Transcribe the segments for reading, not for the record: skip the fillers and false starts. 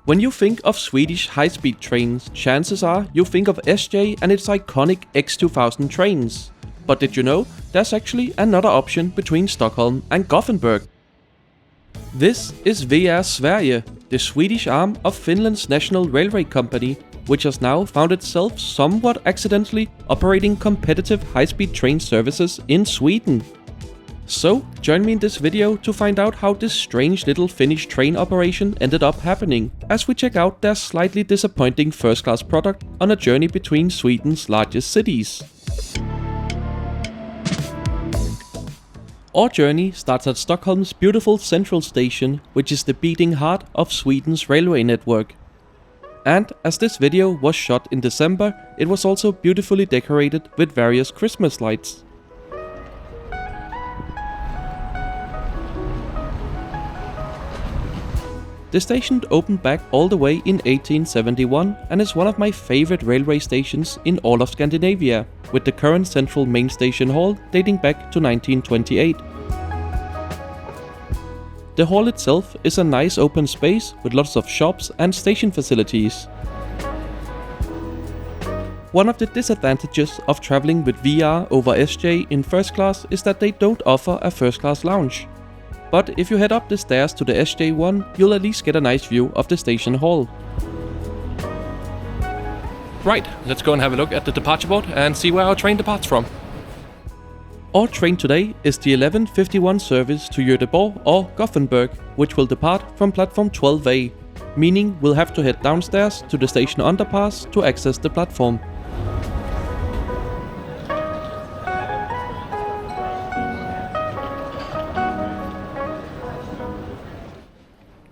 When you think of Swedish high-speed trains, chances are you think of SJ and its iconic X2000 trains. But did you know there's actually another option between Stockholm and Gothenburg? This is VR Sverige, the Swedish arm of Finland's national railway company, which has now found itself somewhat accidentally operating competitive high-speed train services in Sweden. So, join me in this video to find out how this strange little Finnish train operation ended up happening, as we check out their slightly disappointing first-class product on a journey between Sweden's largest cities. Our journey starts at Stockholm's beautiful central station, which is the beating heart of Sweden's railway network. And as this video was shot in December, it was also beautifully decorated with various Christmas lights. The station opened back all the way in 1871 and is one of my favorite railway stations in all of Scandinavia, with the current central main station hall dating back to 1928. The hall itself is a nice open space with lots of shops and station facilities. One of the disadvantages of traveling with VR over SJ in first class is that they don't offer a first class lounge. But if you head up the stairs to the SJ1, you'll at least get a nice view of the station hall. Right, let's go and have a look at the departure board and see where our train departs from. Our train today is the 11:51 service to Göteborg or Gothenburg, which will depart from platform 12A, meaning we'll have to head downstairs to the station underpass to access the platform.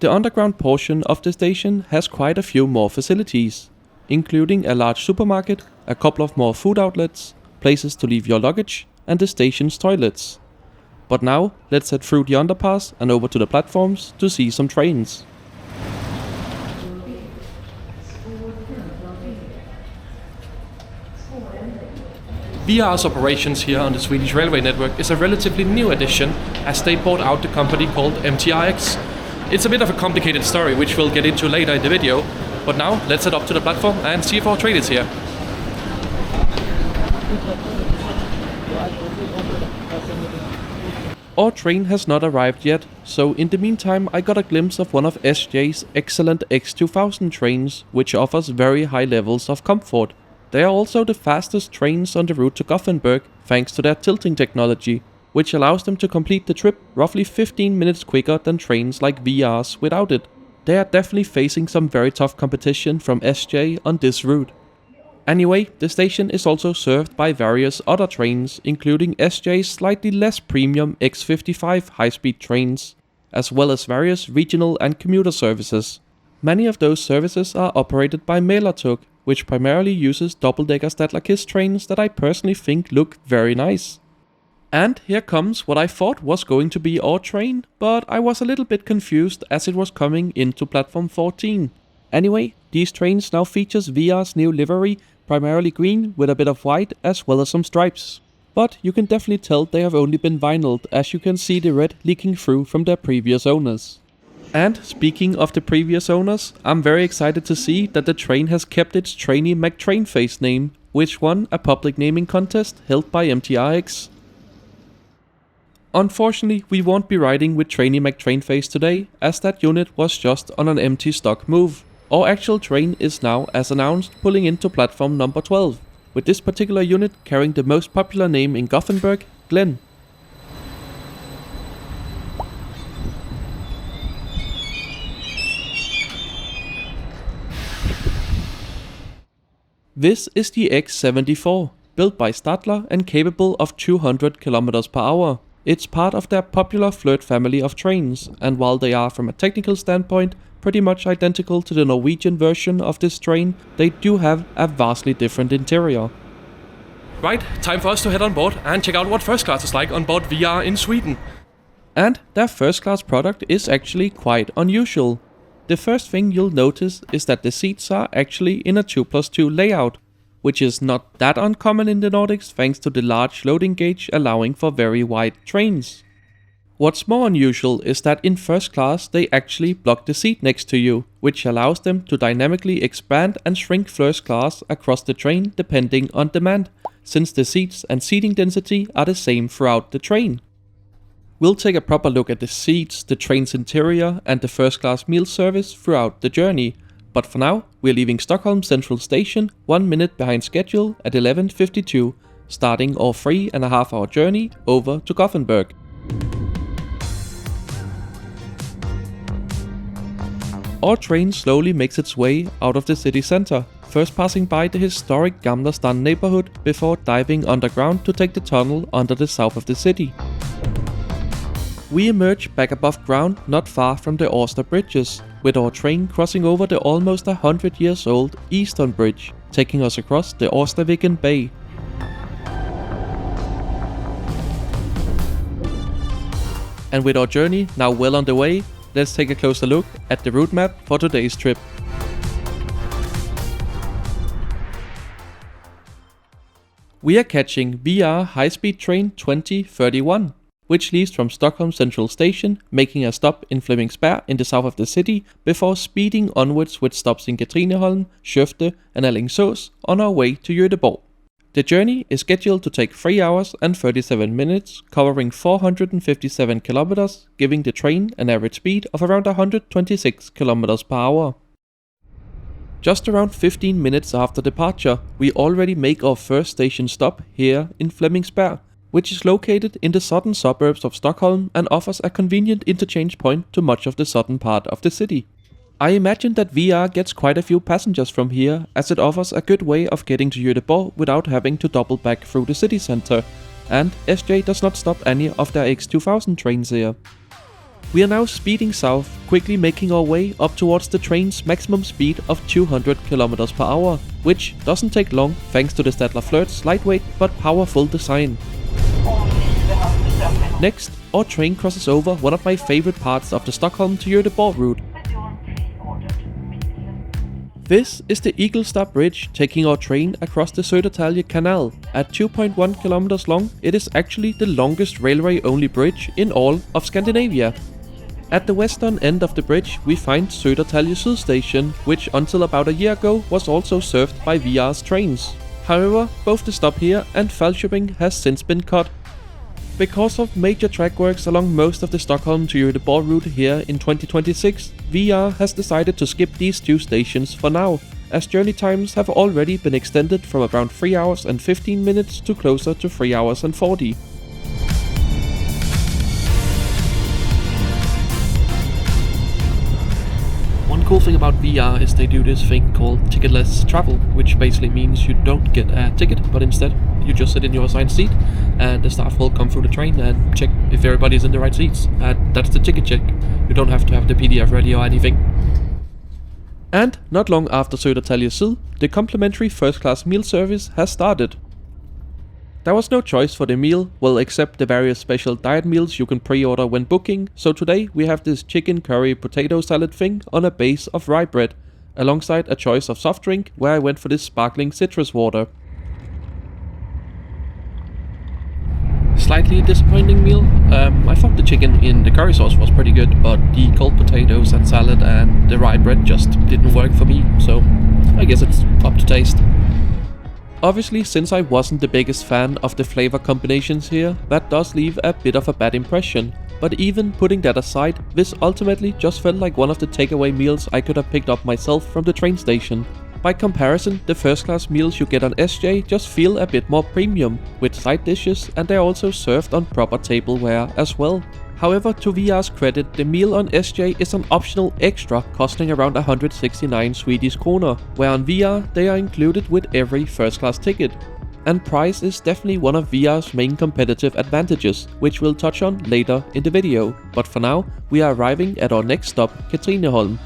The underground portion of the station has quite a few more facilities, including a large supermarket, a couple of more food outlets, places to leave your luggage, and the station's toilets. But now, let's head through the underpass and over to the platforms to see some trains. VR's operations here on the Swedish railway network is a relatively new addition, as they bought out the company called MTRX. It's a bit of a complicated story, which we'll get into later in the video, but now let's head up to the platform and see if our train is here. Our train has not arrived yet, so in the meantime I got a glimpse of one of SJ's excellent X2000 trains, which offers very high levels of comfort. They are also the fastest trains on the route to Gothenburg, thanks to their tilting technology, which allows them to complete the trip roughly 15 minutes quicker than trains like VR's without it. They are definitely facing some very tough competition from SJ on this route. Anyway, the station is also served by various other trains, including SJ's slightly less premium X55 high-speed trains, as well as various regional and commuter services. Many of those services are operated by MTRX, which primarily uses double-decker Stadler trains that I personally think look very nice. And here comes what I thought was going to be our train, but I was a little bit confused as it was coming into platform 14. Anyway, these trains now features VR's new livery, primarily green with a bit of white as well as some stripes. But you can definitely tell they have only been vinyled, as you can see the red leaking through from their previous owners. And speaking of the previous owners, I'm very excited to see that the train has kept its Trainee McTrainface name, which won a public naming contest held by MTRX. Unfortunately, we won't be riding with Trainee McTrainface today, as that unit was just on an empty stock move. Our actual train is now, as announced, pulling into platform number 12, with this particular unit carrying the most popular name in Gothenburg, Glenn. This is the X74, built by Stadler and capable of 200 km per hour. It's part of their popular Flirt family of trains, and while they are from a technical standpoint pretty much identical to the Norwegian version of this train, they do have a vastly different interior. Right, time for us to head on board and check out what first class is like on board VR in Sweden. And their first class product is actually quite unusual. The first thing you'll notice is that the seats are actually in a 2+2 layout, which is not that uncommon in the Nordics thanks to the large loading gauge allowing for very wide trains. What's more unusual is that in first class they actually block the seat next to you, which allows them to dynamically expand and shrink first class across the train depending on demand, since the seats and seating density are the same throughout the train. We'll take a proper look at the seats, the train's interior and the first class meal service throughout the journey, but for now we're leaving Stockholm Central Station 1 minute behind schedule at 11:52, starting our 3.5 hour journey over to Gothenburg. Our train slowly makes its way out of the city center, first passing by the historic Gamla Stan neighborhood before diving underground to take the tunnel under the south of the city. We emerge back above ground not far from the Årsta bridges, with our train crossing over the almost 100 years old Eastern Bridge, taking us across the Årstaviken Bay. And with our journey now well underway, let's take a closer look at the route map for today's trip. We are catching VR high-speed train 2031, which leaves from Stockholm Central Station, making a stop in Flemingsberg in the south of the city, before speeding onwards with stops in Katrineholm, Skövde and Alingsås on our way to Göteborg. The journey is scheduled to take 3 hours and 37 minutes, covering 457 kilometers, giving the train an average speed of around 126 kilometers per hour. Just around 15 minutes after departure, we already make our first station stop here in Flemingsberg, which is located in the southern suburbs of Stockholm and offers a convenient interchange point to much of the southern part of the city. I imagine that VR gets quite a few passengers from here, as it offers a good way of getting to Göteborg without having to double back through the city center, and SJ does not stop any of their X2000 trains here. We are now speeding south, quickly making our way up towards the train's maximum speed of 200 km per hour, which doesn't take long thanks to the Stadler Flirt's lightweight but powerful design. Next, our train crosses over one of my favorite parts of the Stockholm to Göteborg route. This is the Igelstabron bridge taking our train across the Södertälje canal. At 2.1 kilometers long, it is actually the longest railway-only bridge in all of Scandinavia. At the western end of the bridge we find Södertälje C station, which until about a year ago was also served by VR's trains. However, both the stop here and Falköping has since been cut. Because of major track works along most of the Stockholm to Göteborg route here in 2026, VR has decided to skip these two stations for now, as journey times have already been extended from around 3 hours and 15 minutes to closer to 3 hours and 40. One cool thing about VR is they do this thing called Ticketless Travel, which basically means you don't get a ticket, but instead you just sit in your assigned seat and the staff will come through the train and check if everybody's in the right seats. That's the ticket check. You don't have to have the PDF ready or anything. And not long after Södertälje C, the complimentary first class meal service has started. There was no choice for the meal, well, except the various special diet meals you can pre-order when booking, so today we have this chicken curry potato salad thing on a base of rye bread, alongside a choice of soft drink where I went for this sparkling citrus water. Slightly disappointing meal. I thought the chicken in the curry sauce was pretty good, but the cold potatoes and salad and the rye bread just didn't work for me, so I guess it's up to taste. Obviously, since I wasn't the biggest fan of the flavor combinations here, that does leave a bit of a bad impression. But even putting that aside, this ultimately just felt like one of the takeaway meals I could have picked up myself from the train station. By comparison, the first class meals you get on SJ just feel a bit more premium, with side dishes, and they're also served on proper tableware as well. However, to VR's credit, the meal on SJ is an optional extra costing around 169 Swedish kronor, where on VR they are included with every first class ticket. And price is definitely one of VR's main competitive advantages, which we'll touch on later in the video, but for now we are arriving at our next stop, Katrineholm.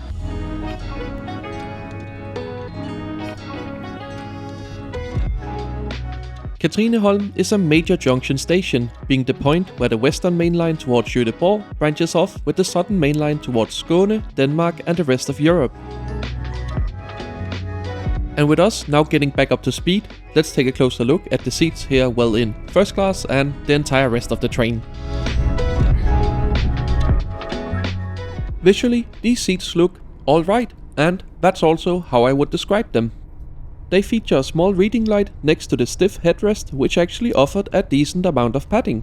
Katrineholm is a major junction station, being the point where the western main line towards Göteborg branches off with the southern main line towards Skåne, Denmark and the rest of Europe. And with us now getting back up to speed, let's take a closer look at the seats here well in first class and the entire rest of the train. Visually, these seats look alright, and that's also how I would describe them. They feature a small reading light next to the stiff headrest, which actually offered a decent amount of padding.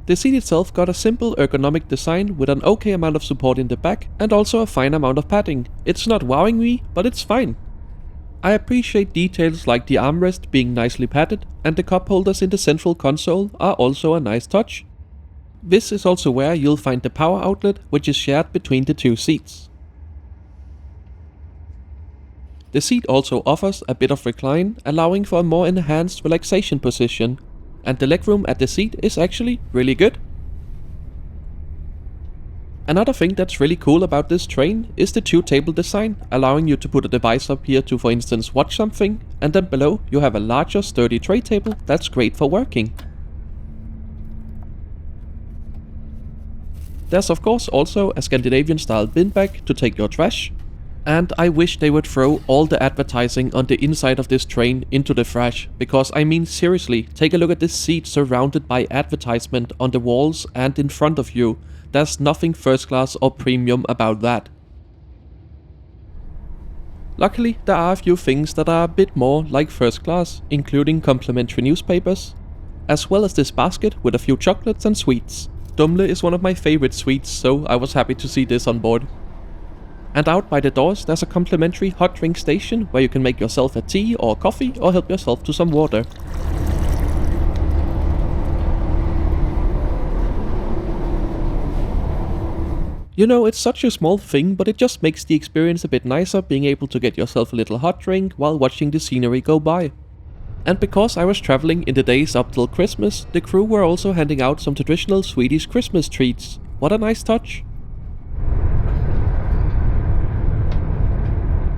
The seat itself got a simple ergonomic design with an okay amount of support in the back and also a fine amount of padding. It's not wowing me, but it's fine. I appreciate details like the armrest being nicely padded, and the cup holders in the central console are also a nice touch. This is also where you'll find the power outlet, which is shared between the two seats. The seat also offers a bit of recline, allowing for a more enhanced relaxation position, and the legroom at the seat is actually really good. Another thing that's really cool about this train is the two-table design, allowing you to put a device up here to, for instance, watch something, and then below you have a larger sturdy tray table that's great for working. There's of course also a Scandinavian-style bin bag to take your trash, and I wish they would throw all the advertising on the inside of this train into the trash, because I mean seriously, take a look at this seat surrounded by advertisement on the walls and in front of you. There's nothing first class or premium about that. Luckily, there are a few things that are a bit more like first class, including complimentary newspapers, as well as this basket with a few chocolates and sweets. Dumle is one of my favorite sweets, so I was happy to see this on board. And out by the doors there's a complimentary hot drink station where you can make yourself a tea or coffee or help yourself to some water. You know, it's such a small thing, but it just makes the experience a bit nicer being able to get yourself a little hot drink while watching the scenery go by. And because I was traveling in the days up till Christmas, the crew were also handing out some traditional Swedish Christmas treats. What a nice touch.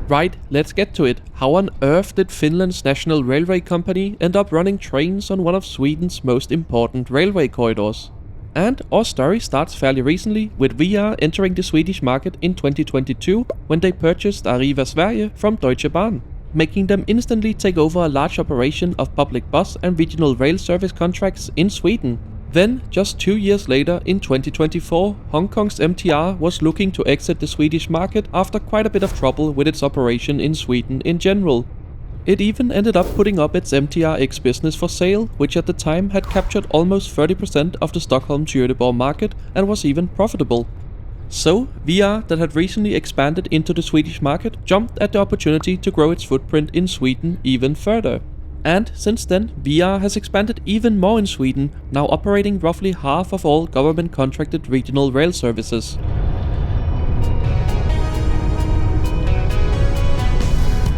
Right, let's get to it. How on earth did Finland's national railway company end up running trains on one of Sweden's most important railway corridors? And our story starts fairly recently, with VR entering the Swedish market in 2022 when they purchased Arriva Sverige from Deutsche Bahn, making them instantly take over a large operation of public bus and regional rail service contracts in Sweden. Then, just 2 years later, in 2024, Hong Kong's MTR was looking to exit the Swedish market after quite a bit of trouble with its operation in Sweden in general. It even ended up putting up its MTRX business for sale, which at the time had captured almost 30% of the Stockholm to Göteborg market and was even profitable. So, VR, that had recently expanded into the Swedish market, jumped at the opportunity to grow its footprint in Sweden even further. And since then, VR has expanded even more in Sweden, now operating roughly half of all government-contracted regional rail services.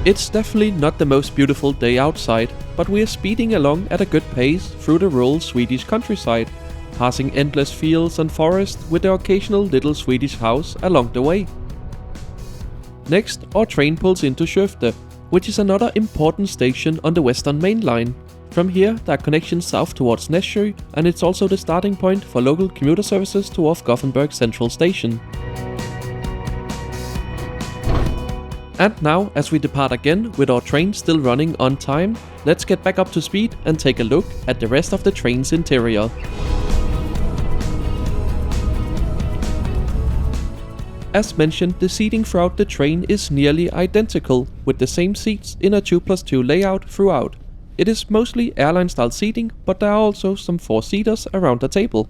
It's definitely not the most beautiful day outside, but we are speeding along at a good pace through the rural Swedish countryside, passing endless fields and forests with the occasional little Swedish house along the way. Next, our train pulls into Skövde, which is another important station on the Western Main Line. From here, there are connections south towards Nässjö, and it's also the starting point for local commuter services towards Gothenburg Central Station. And now, as we depart again with our train still running on time, let's get back up to speed and take a look at the rest of the train's interior. As mentioned, the seating throughout the train is nearly identical, with the same seats in a 2+2 layout throughout. It is mostly airline-style seating, but there are also some 4-seaters around the table.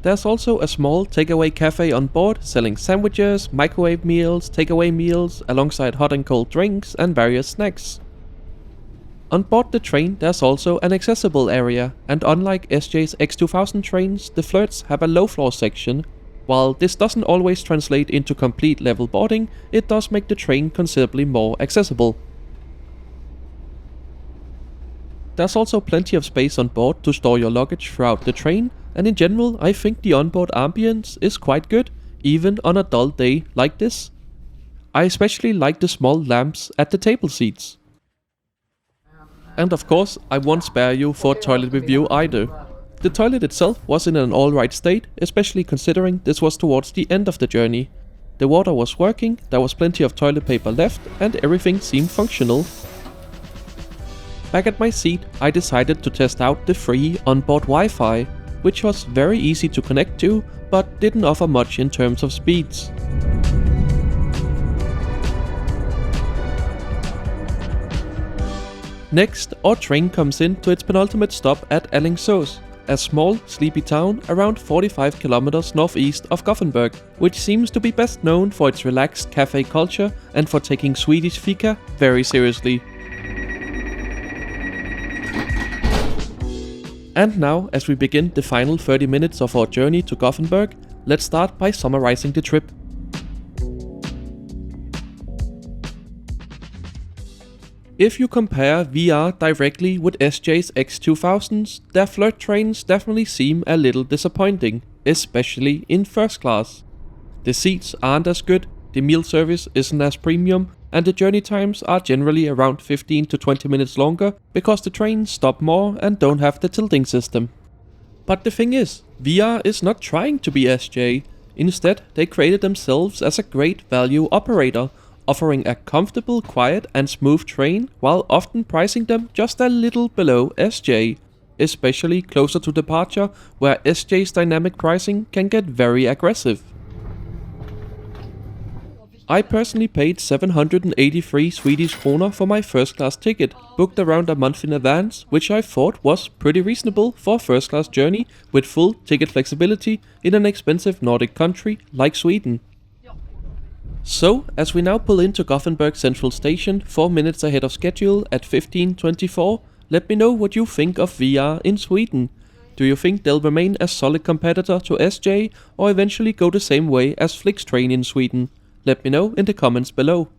There's also a small takeaway cafe on board, selling sandwiches, microwave meals, takeaway meals, alongside hot and cold drinks and various snacks. On board the train there's also an accessible area, and unlike SJ's X2000 trains, the Flirts have a low floor section. While this doesn't always translate into complete level boarding, it does make the train considerably more accessible. There's also plenty of space on board to store your luggage throughout the train, and in general I think the onboard ambience is quite good, even on a dull day like this. I especially like the small lamps at the table seats. And of course, I won't spare you for a toilet review either. The toilet itself was in an alright state, especially considering this was towards the end of the journey. The water was working, there was plenty of toilet paper left, and everything seemed functional. Back at my seat, I decided to test out the free onboard Wi-Fi. which was very easy to connect to, but didn't offer much in terms of speeds. Next, our train comes in to its penultimate stop at Alingsås, a small, sleepy town around 45 kilometers northeast of Gothenburg, which seems to be best known for its relaxed cafe culture and for taking Swedish fika very seriously. And now, as we begin the final 30 minutes of our journey to Gothenburg, let's start by summarizing the trip. If you compare VR directly with SJ's X2000s, their Flirt trains definitely seem a little disappointing, especially in first class. The seats aren't as good, the meal service isn't as premium, and the journey times are generally around 15 to 20 minutes longer because the trains stop more and don't have the tilting system. But the thing is, VR is not trying to be SJ. Instead, they created themselves as a great value operator, offering a comfortable, quiet and smooth train while often pricing them just a little below SJ, especially closer to departure where SJ's dynamic pricing can get very aggressive. I personally paid 783 Swedish kronor for my first class ticket, booked around a month in advance, which I thought was pretty reasonable for a first class journey with full ticket flexibility in an expensive Nordic country like Sweden. So, as we now pull into Gothenburg Central Station 4 minutes ahead of schedule at 15:24, let me know what you think of VR in Sweden. Do you think they'll remain a solid competitor to SJ or eventually go the same way as Flixtrain in Sweden? Let me know in the comments below.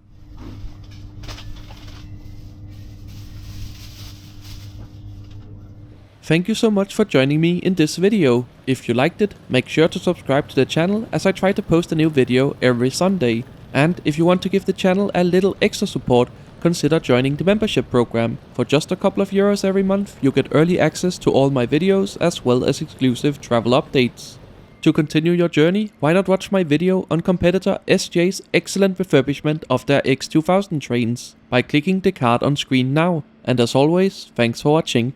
Thank you so much for joining me in this video. If you liked it, make sure to subscribe to the channel as I try to post a new video every Sunday. And if you want to give the channel a little extra support, consider joining the membership program. For just a couple of euros every month, you get early access to all my videos as well as exclusive travel updates. To continue your journey, why not watch my video on competitor SJ's excellent refurbishment of their X2000 trains by clicking the card on screen now. And as always, thanks for watching.